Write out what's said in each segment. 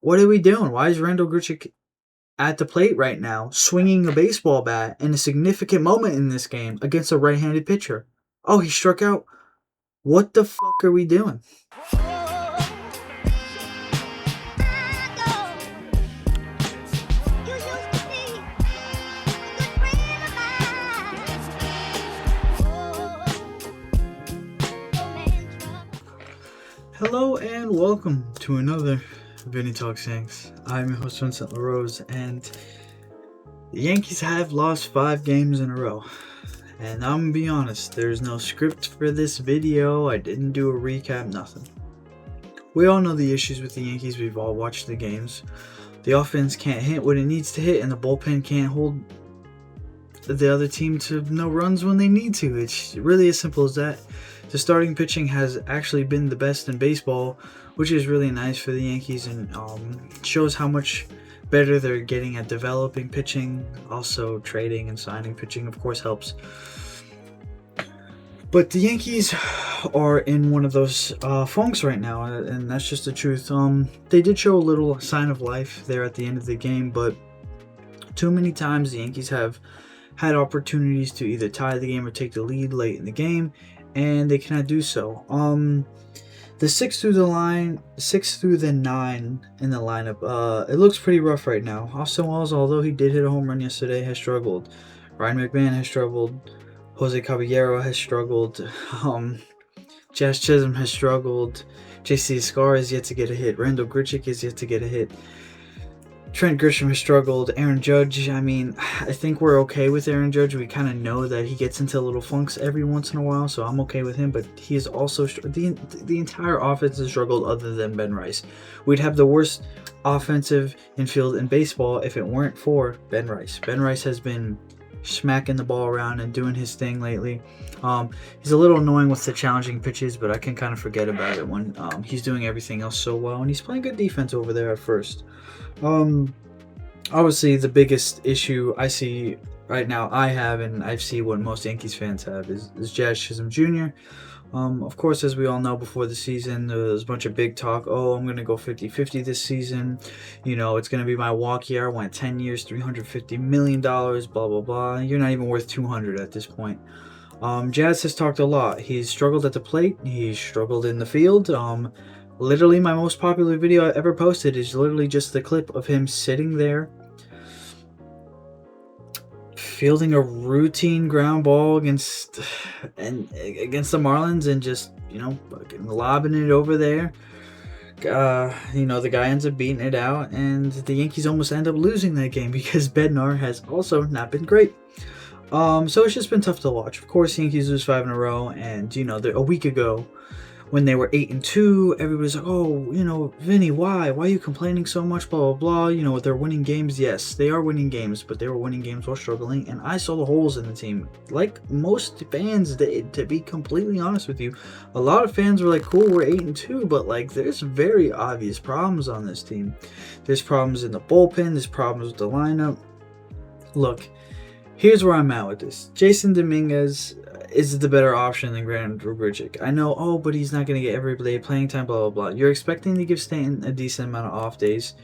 What are we doing? Why is Randall Grichuk at the plate right now, swinging a baseball bat in a significant moment in this game against a right-handed pitcher? Oh, he struck out. What the fuck are we doing? Hello and welcome to another Vinny Talks Yanks. I'm your host Vincent LaRose, and the Yankees have lost 5 games in a row. And I'm gonna be honest, there's no script for this video. I didn't do a recap, nothing. We all know the issues with the Yankees. We've all watched the games. The offense can't hit what it needs to hit, and the bullpen can't hold the other team to no runs when they need to. It's really as simple as that. The starting pitching has actually been the best in baseball, which is really nice for the Yankees, and shows how much better they're getting at developing pitching. Also, trading and signing pitching, of course, helps. But the Yankees are in one of those funks right now, and that's just the truth. They did show a little sign of life there at the end of the game, but too many times the Yankees have had opportunities to either tie the game or take the lead late in the game, and they cannot do so. The 6 through the 9 in the lineup, it looks pretty rough right now. Austin Wells, although he did hit a home run yesterday, has struggled. Ryan McMahon has struggled. Jose Caballero has struggled. Jazz Chisholm has struggled. JC Escar is yet to get a hit. Randall Grichuk is yet to get a hit. Trent Grisham has struggled. Aaron Judge, I think we're okay with Aaron Judge. We kind of know that he gets into little funks every once in a while, so I'm okay with him. But he is also the entire offense has struggled other than Ben Rice. We'd have the worst offensive infield in baseball if it weren't for Ben Rice. Ben Rice has been smacking the ball around and doing his thing lately. He's a little annoying with the challenging pitches, but I can kind of forget about it when he's doing everything else so well, and he's playing good defense over there at first. Obviously the biggest issue I see right now, and I see what most Yankees fans have, is Jazz Chisholm Jr. Of course, as we all know, before the season there was a bunch of big talk. Oh, I'm going to go 50-50 this season. It's going to be my walk year. I went 10 years, $350 million, blah, blah, blah. You're not even worth 200 at this point. Jazz has talked a lot. He's struggled at the plate. He's struggled in the field. Literally, my most popular video I ever posted is literally just the clip of him sitting there fielding a routine ground ball against the Marlins and just, lobbing it over there. The guy ends up beating it out, and the Yankees almost end up losing that game because Bednar has also not been great. So it's just been tough to watch. Of course, the Yankees lose 5 in a row, and a week ago, when they were 8-2, everybody's like, oh, Vinny, why are you complaining so much, blah, blah, blah, they're winning games. Yes, they are winning games, but they were winning games while struggling, and I saw the holes in the team, like most fans did, to be completely honest with you. A lot of fans were like, cool, we're 8-2, but, there's very obvious problems on this team. There's problems in the bullpen, there's problems with the lineup. Look, here's where I'm at with this. Jason Dominguez is the better option than Randall Grichuk. I know, but he's not going to get every day playing time, blah, blah, blah. You're expecting to give Stanton a decent amount of off days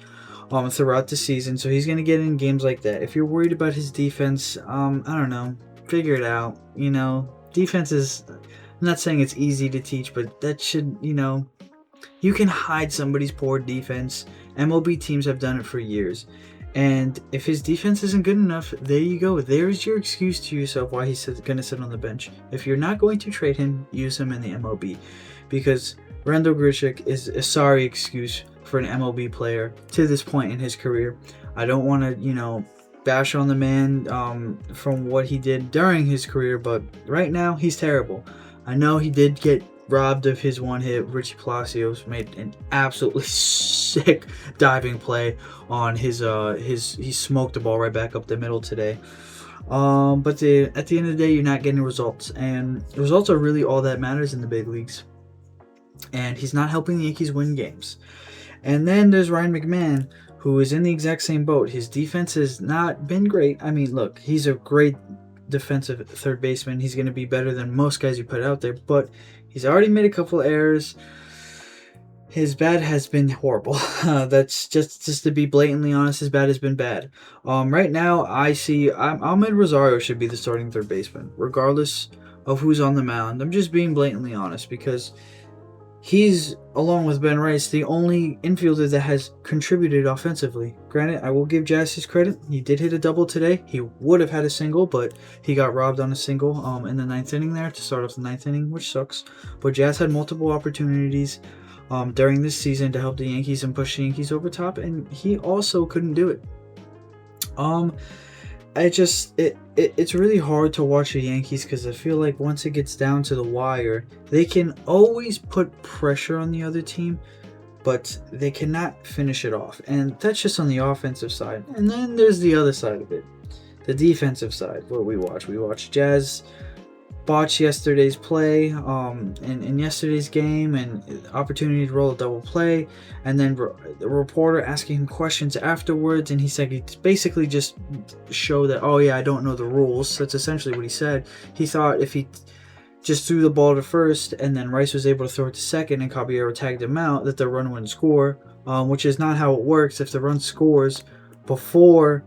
throughout the season, so he's going to get in games like that. If you're worried about his defense, I don't know, figure it out. Defense is, I'm not saying it's easy to teach, but that should, you can hide somebody's poor defense. MLB teams have done it for years. And if his defense isn't good enough, there you go. There's your excuse to yourself why he's going to sit on the bench. If you're not going to trade him, use him in the MLB. Because Randall Grichuk is a sorry excuse for an MLB player to this point in his career. I don't want to, bash on the man from what he did during his career, but right now he's terrible. I know he did get robbed of his one hit. Richie Palacios made an absolutely sick diving play on his he smoked the ball right back up the middle today. But at the end of the day, you're not getting results, and results are really all that matters in the big leagues. And he's not helping the Yankees win games. And then there's Ryan McMahon, who is in the exact same boat. His defense has not been great. Look, he's a great defensive third baseman. He's going to be better than most guys you put out there, but he's already made a couple of errors. His bat has been horrible. That's just to be blatantly honest. His bat has been bad. Right now I see Ahmed Rosario should be the starting third baseman, regardless of who's on the mound. I'm just being blatantly honest because he's, along with Ben Rice, the only infielder that has contributed offensively. Granted, I will give Jazz his credit. He did hit a double today. He would have had a single, but he got robbed on a single in the ninth inning there to start off the ninth inning, which sucks. But Jazz had multiple opportunities during this season to help the Yankees and push the Yankees over top, and he also couldn't do it. It's really hard to watch the Yankees because I feel like once it gets down to the wire, they can always put pressure on the other team, but they cannot finish it off. And that's just on the offensive side. And then there's the other side of it, the defensive side. What we watch Jazz botch yesterday's play in yesterday's game, and opportunity to roll a double play, and then the reporter asking him questions afterwards, and he said he basically just show that, oh yeah, I don't know the rules. That's essentially what he said. He thought if he just threw the ball to first and then Rice was able to throw it to second and Caballero tagged him out, that the run wouldn't score, which is not how it works. If the run scores before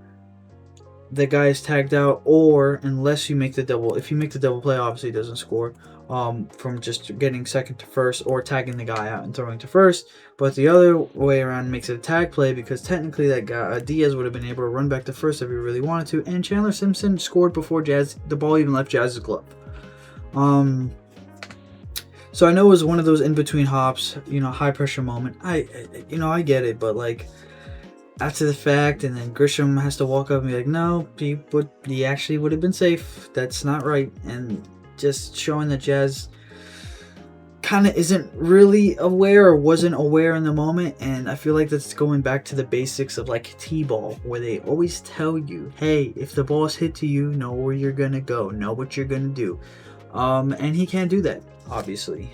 the guy is tagged out, or unless you make the double, if you make the double play, obviously it doesn't score from just getting second to first or tagging the guy out and throwing to first. But the other way around makes it a tag play, because technically that guy Diaz would have been able to run back to first if he really wanted to, and Chandler Simpson scored before the ball even left Jazz's glove. So I know it was one of those in between hops, high pressure moment. I get it, but like, after the fact, and then Grisham has to walk up and be like, no, he actually would have been safe. That's not right. And just showing that Jazz kind of isn't really aware, or wasn't aware in the moment. And I feel like that's going back to the basics of like T-ball, where they always tell you, hey, if the ball's hit to you, know where you're going to go, know what you're going to do. And he can't do that, obviously.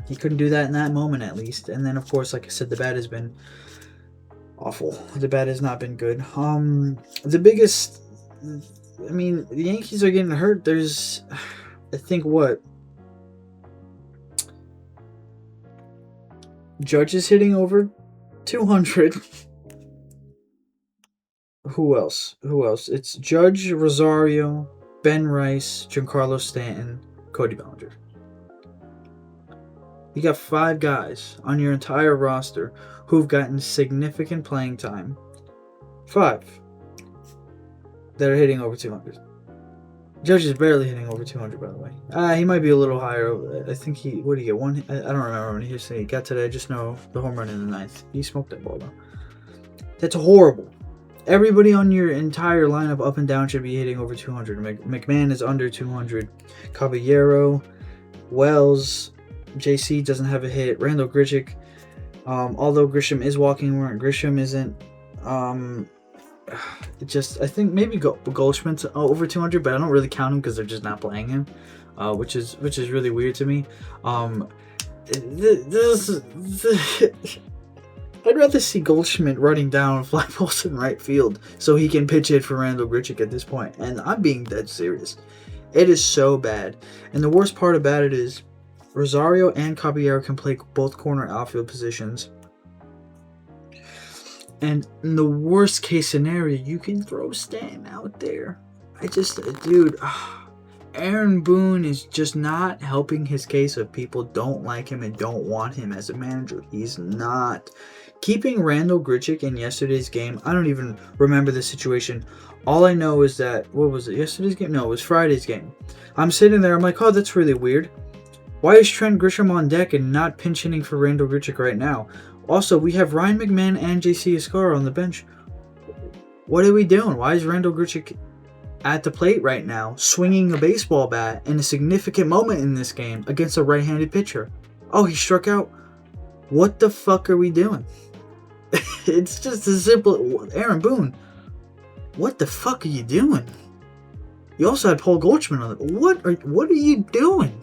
He couldn't do that in that moment, at least. And then, of course, like I said, the bat has been awful. The bat has not been good. The biggest, the Yankees are getting hurt. There's, I think, Judge is hitting over 200. Who else? It's Judge, Rosario, Ben Rice, Giancarlo Stanton, Cody Bellinger. You got 5 guys on your entire roster who've gotten significant playing time. 5 that are hitting over 200. Judge is barely hitting over 200, by the way. He might be a little higher. I think what did he get? One? I don't remember when he got today. I just know the home run in the 9th. He smoked that ball, though. That's horrible. Everybody on your entire lineup up and down should be hitting over 200. McMahon is under 200. Caballero, Wells, JC doesn't have a hit. Randall Grichuk, although Grisham is walking where Grisham isn't. I think maybe Goldschmidt's over 200, but I don't really count him because they're just not playing him, which is really weird to me. I'd rather see Goldschmidt running down fly balls in right field so he can pitch it for Randall Grichuk at this point. And I'm being dead serious. It is so bad. And the worst part about it is Rosario and Caballero can play both corner outfield positions. And in the worst case scenario, you can throw Stanton out there. Aaron Boone is just not helping his case of people don't like him and don't want him as a manager. He's not. Keeping Randall Grichuk in yesterday's game, I don't even remember the situation. All I know is that, what was it, yesterday's game? No, it was Friday's game. I'm sitting there, I'm like, oh, that's really weird. Why is Trent Grisham on deck and not pinch hitting for Randall Grichuk right now? Also, we have Ryan McMahon and JC Escobar on the bench. What are we doing? Why is Randall Grichuk at the plate right now, swinging a baseball bat in a significant moment in this game against a right-handed pitcher? Oh, he struck out? What the fuck are we doing? It's just a simple... Aaron Boone, what the fuck are you doing? You also had Paul Goldschmidt on it. What are you doing?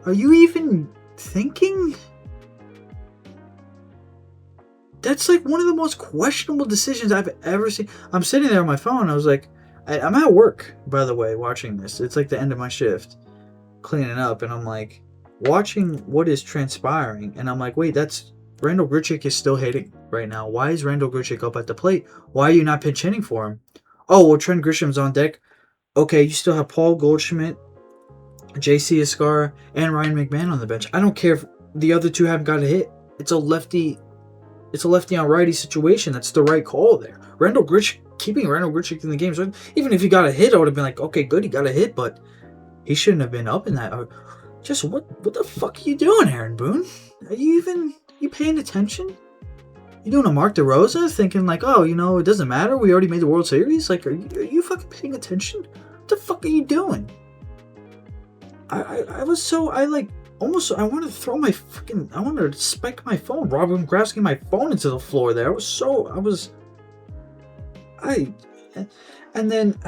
Are you even thinking? That's like one of the most questionable decisions I've ever seen. I'm sitting there on my phone. I was like, I'm at work, by the way, watching this. It's like the end of my shift, cleaning up, and I'm like watching what is transpiring, and I'm like, wait, that's Randall Grichuk is still hitting right now. Why is Randall Grichuk up at the plate? Why are you not pinch hitting for him? Oh, well, Trent Grisham's on deck. Okay, you still have Paul Goldschmidt, J.C. Escara, and Ryan McMahon on the bench. I don't care if the other two haven't got a hit. It's a lefty on righty situation. That's the right call there. Keeping Randall Grichuk in the game. So even if he got a hit, I would have been like, okay, good, he got a hit, but he shouldn't have been up in that. Just what the fuck are you doing, Aaron Boone? Are you paying attention? You doing a Mark DeRosa, thinking like, oh, it doesn't matter. We already made the World Series. Like, are you fucking paying attention? What the fuck are you doing? I wanted to spike my phone. Robin grasping my phone into the floor there. And then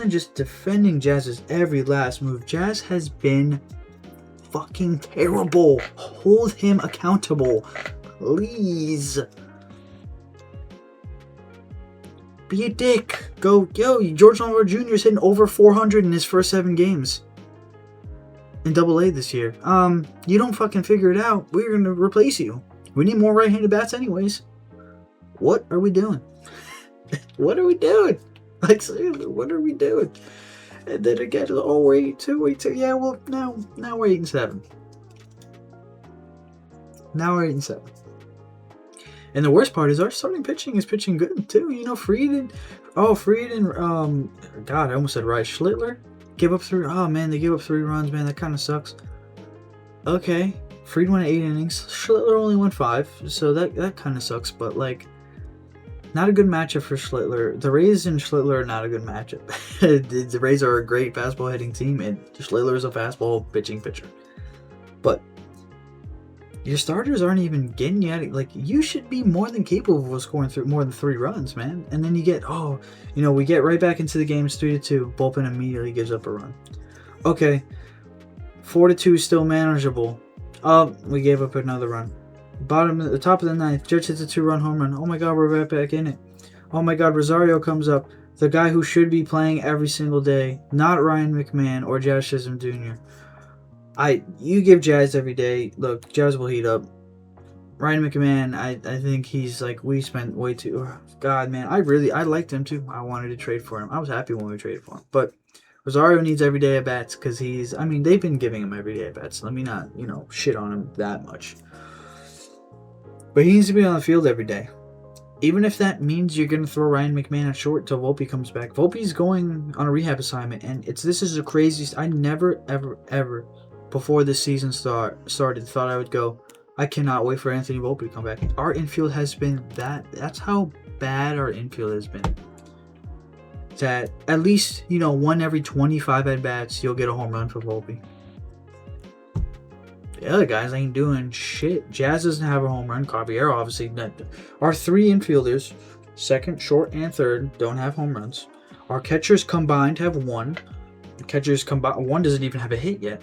just defending Jazz's every last move. Jazz has been fucking terrible. Hold him accountable, please. Be a dick. George Lombardo Jr. is hitting over 400 in his first 7 games in Double-A this year. You don't fucking figure it out, we're gonna replace you. We need more right-handed bats anyways. What are we doing? What are we doing? Like, seriously, what are we doing? And then again, we're 8-2. Yeah, well, now we're 8-7. Now we're 8-7. And the worst part is our starting pitching is pitching good too. Fried and God, I almost said Rice. Schlittler gave up 3. Oh man, they gave up 3 runs. Man, that kind of sucks. Okay, Fried went 8 innings. Schlittler only went 5, so that kind of sucks. But like, not a good matchup for Schlittler. The Rays and Schlittler are not a good matchup. The Rays are a great fastball hitting team, and Schlittler is a fastball pitching pitcher. But your starters aren't even getting you. Like, you should be more than capable of scoring more than 3 runs, man. And then we get right back into the game. It's 3-2. Bullpen immediately gives up a run. Okay, 4-2 is still manageable. We gave up another run. The top of the 9th, Judge hits a 2-run home run. Oh my God, we're right back in it. Oh my God, Rosario comes up. The guy who should be playing every single day, not Ryan McMahon or Jazz Chisholm Jr. You give Jazz every day. Look, Jazz will heat up. Ryan McMahon, I think he's like, we spent way too. God, man, I liked him too. I wanted to trade for him. I was happy when we traded for him. But Rosario needs every day at bats because they've been giving him every day at bats. Let me not, shit on him that much. But he needs to be on the field every day. Even if that means you're going to throw Ryan McMahon at short until Volpe comes back. Volpe's going on a rehab assignment, and this is the craziest. I never, ever, ever, before this season started, thought I would go, I cannot wait for Anthony Volpe to come back. Our infield has been that's how bad our infield has been. That at least, one every 25 at-bats, you'll get a home run for Volpe. The other guys ain't doing shit. Jazz doesn't have a home run. Caballero, obviously. Our 3 infielders, second, short, and third, don't have home runs. Our catchers combined have 1. One doesn't even have a hit yet.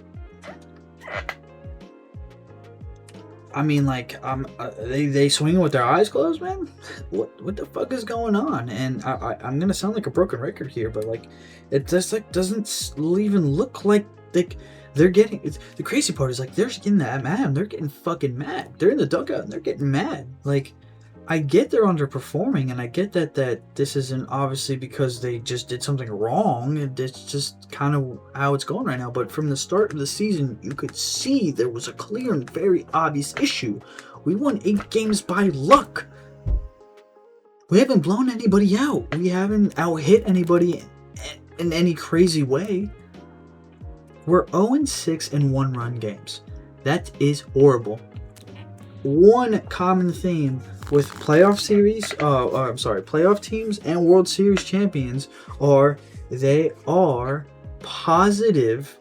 I mean, like, they swing with their eyes closed, man. What the fuck is going on? And I'm gonna sound like a broken record here, but like, it just like doesn't even look like they're getting. The crazy part is like they're getting that mad. They're getting fucking mad. They're in the dugout and they're getting mad. Like, I get they're underperforming, and I get that this isn't obviously because they just did something wrong. It's just kind of how it's going right now. But from the start of the season, you could see there was a clear and very obvious issue. We won 8 games by luck. We haven't blown anybody out. We haven't out-hit anybody in any crazy way. We're 0-6 in 1-run games. That is horrible. One common theme with playoff teams and World Series champions are they are positive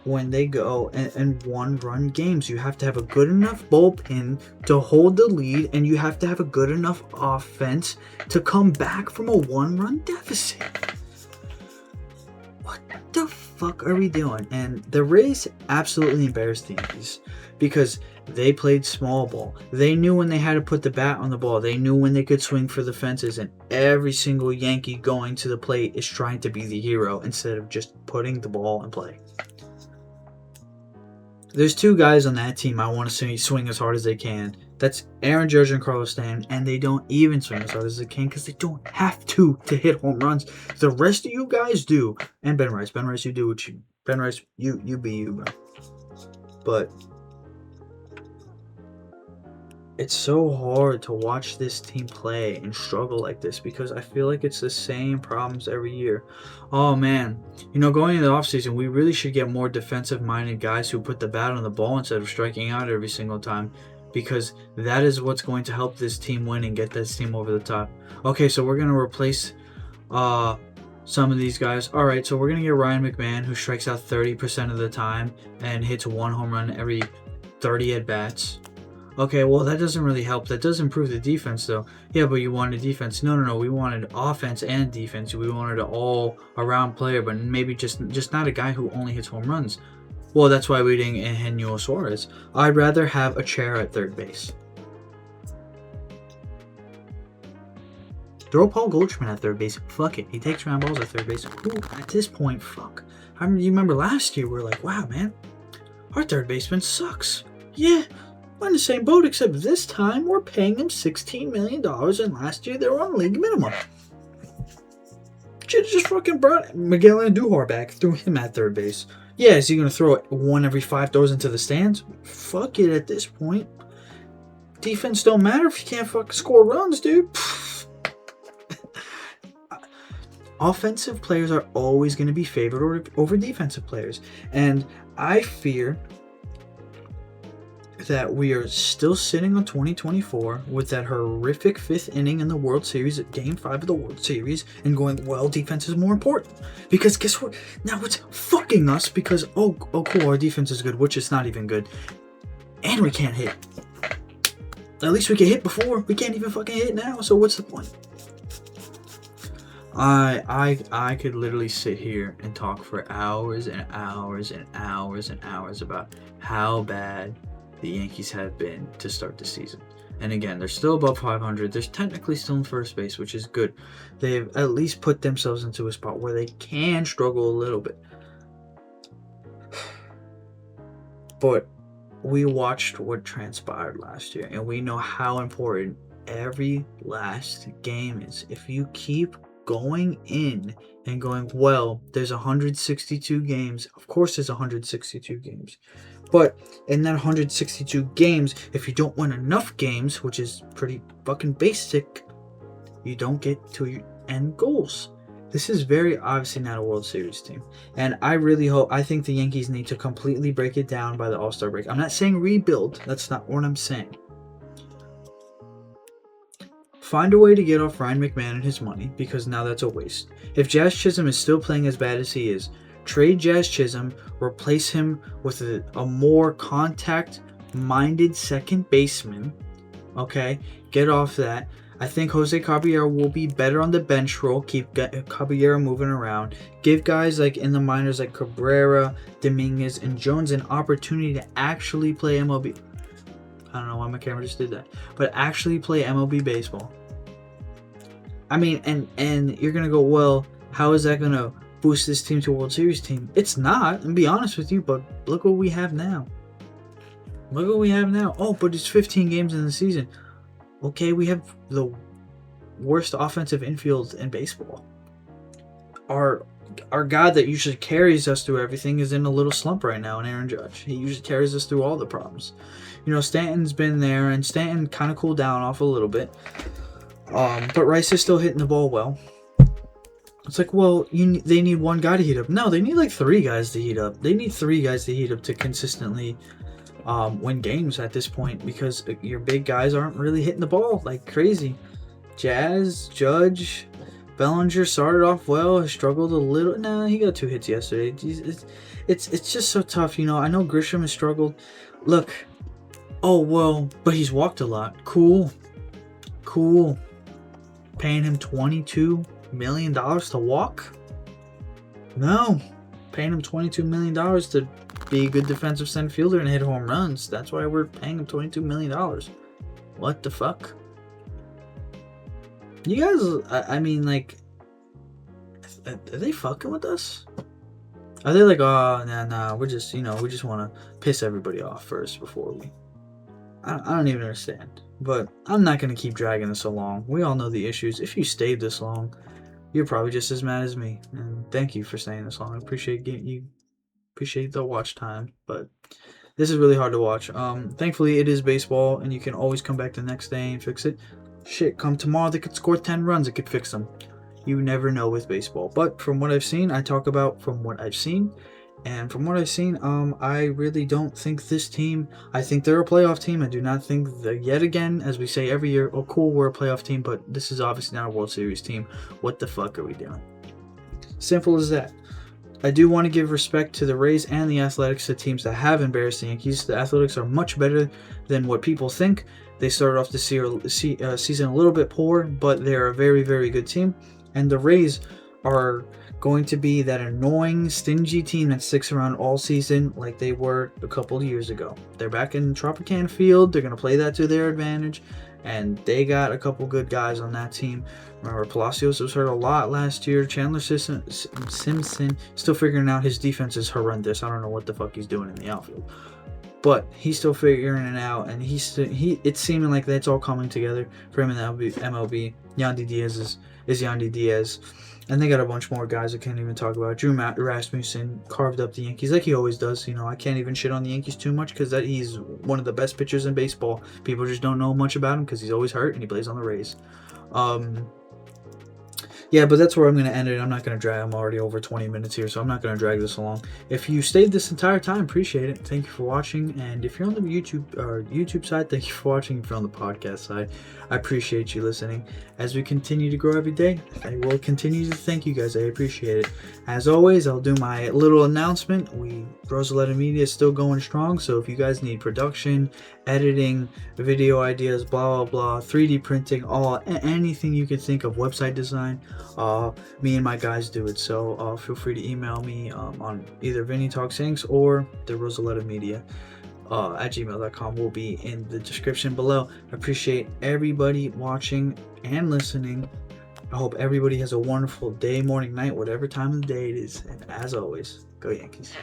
when they go and 1-run games. You have to have a good enough bullpen to hold the lead, and you have to have a good enough offense to come back from a 1-run deficit. What the fuck are we doing? And the Rays absolutely embarrassed the Yankees because they played small ball. They knew when they had to put the bat on the ball. They knew when they could swing for the fences. And every single Yankee going to the plate is trying to be the hero instead of just putting the ball in play. There's 2 guys on that team I want to see swing as hard as they can. That's Aaron Judge and Giancarlo Stanton, and they don't even swing as hard as they can because they don't have to hit home runs. The rest of you guys do. And Ben Rice. Ben Rice, you do what you... Ben Rice, you be you, bro. But it's so hard to watch this team play and struggle like this because I feel like it's the same problems every year. Oh, man. Going into the offseason, we really should get more defensive-minded guys who put the bat on the ball instead of striking out every single time, because that is what's going to help this team win and get this team over the top. Okay, so we're going to replace some of these guys. All right, so we're going to get Ryan McMahon, who strikes out 30% of the time and hits 1 home run every 30 at-bats. Okay, well, that doesn't really help. That does improve the defense, though. Yeah, but you wanted defense. No. We wanted offense and defense. We wanted an all-around player, but maybe just not a guy who only hits home runs. Well, that's why we didn't get Eugenio Suarez. I'd rather have a chair at third base. Throw Paul Goldschmidt at third base. Fuck it. He takes ground balls at third base. Ooh, at this point, fuck. You remember last year, we were like, wow, man, our third baseman sucks. Yeah. We're in the same boat, except this time we're paying him $16 million, and last year they were on league minimum. Should have just fucking brought Miguel Andujar back, threw him at third base. Yeah, is he going to throw it 1 every 5 throws into the stands? Fuck it at this point. Defense don't matter if you can't fucking score runs, dude. Offensive players are always going to be favored over defensive players, and I fear that we are still sitting on 2024 with that horrific 5th inning in the World Series at Game 5 of the World Series and going, well, defense is more important. Because guess what? Now it's fucking us because, oh cool, our defense is good, which is not even good. And we can't hit. At least we can hit before. We can't even fucking hit now, so what's the point? I could literally sit here and talk for hours and hours and hours and hours about how bad the Yankees have been to start the season. And again, they're still above 500. They're technically still in first base, which is good. They've at least put themselves into a spot where they can struggle a little bit. But we watched what transpired last year, and we know how important every last game is. If you keep going in and going, well, there's 162 games. Of course there's 162 games. But in that 162 games, if you don't win enough games, which is pretty fucking basic, you don't get to your end goals. This is very obviously not a World Series team. And I think the Yankees need to completely break it down by the All-Star break. I'm not saying rebuild. That's not what I'm saying. Find a way to get off Ryan McMahon and his money, because now that's a waste. If Jazz Chisholm is still playing as bad as he is, trade Jazz Chisholm, replace him with a more contact-minded second baseman. Okay, get off that. I think Jose Caballero will be better on the bench role. Keep Caballero moving around. Give guys like in the minors like Cabrera, Dominguez, and Jones an opportunity to actually play MLB. I don't know why my camera just did that. But actually play MLB baseball. I mean, and you're going to go, well, how is that going to boost this team to a World Series team? It's not, and be honest with you, but look what we have now. Look what we have now. Oh, but it's 15 games in the season. Okay, we have the worst offensive infield in baseball. Our guy that usually carries us through everything is in a little slump right now, and Aaron Judge. He usually carries us through all the problems. You know, Stanton's been there, and Stanton kind of cooled down off a little bit. But Rice is still hitting the ball well. It's like, well, they need one guy to heat up. No, they need like 3 guys to heat up. They need 3 guys to heat up to consistently win games at this point, because your big guys aren't really hitting the ball like crazy. Jazz, Judge, Bellinger started off well, has struggled a little. Nah, he got 2 hits yesterday. It's just so tough, you know. I know Grisham has struggled. Look, oh well, but he's walked a lot. Cool. Paying him $22 million to walk? No. Paying him $22 million to be a good defensive center fielder and hit home runs. That's why we're paying him $22 million. What the fuck? You guys, I mean, like, are they fucking with us? Are they like, oh, nah, we just want to piss everybody off first before we... I don't even understand. But I'm not going to keep dragging this along. We all know the issues. If you stayed this long, you're probably just as mad as me. And thank you for staying this long. I appreciate the watch time. But this is really hard to watch. Thankfully, it is baseball, and you can always come back the next day and fix it. Shit, come tomorrow, they could score 10 runs. It could fix them. You never know with baseball. But from what I've seen, I talk about from what I've seen. And from what I've seen, I really don't think this team. I think they're a playoff team. I do not think that, yet again, as we say every year, oh cool, we're a playoff team, but this is obviously not a World Series team. What the fuck are we doing? Simple as that. I do want to give respect to the Rays and the Athletics, the teams that have embarrassed the Yankees. The Athletics are much better than what people think. They started off the season a little bit poor, but they're a very, very good team. And the Rays are going to be that annoying, stingy team that sticks around all season like they were a couple of years ago. They're back in Tropicana Field. They're going to play that to their advantage. And they got a couple good guys on that team. Remember, Palacios was hurt a lot last year. Chandler Simpson still figuring out his defense is horrendous. I don't know what the fuck he's doing in the outfield. But he's still figuring it out, and it's seeming like that's all coming together for him in the MLB. Yandy Diaz is Yandy Diaz. And they got a bunch more guys I can't even talk about. Drew Rasmussen carved up the Yankees like he always does. You know, I can't even shit on the Yankees too much because he's one of the best pitchers in baseball. People just don't know much about him because he's always hurt and he plays on the Rays. Yeah, but that's where I'm going to end it. I'm not going to drag. I'm already over 20 minutes here, so I'm not going to drag this along. If you stayed this entire time, appreciate it. Thank you for watching. And if you're on the YouTube side, thank you for watching. If you're on the podcast side, I appreciate you listening. As we continue to grow every day, I will continue to thank you guys. I appreciate it. As always, I'll do my little announcement. RoseZuleta Media is still going strong, so if you guys need production, editing, video ideas, blah, blah, blah, 3D printing, anything you can think of, website design, me and my guys do it. So feel free to email me on either Vinny Talks Inks or the RoseZuleta Media at gmail.com will be in the description below. I appreciate everybody watching and listening. I hope everybody has a wonderful day, morning, night, whatever time of the day it is. And as always, go Yankees.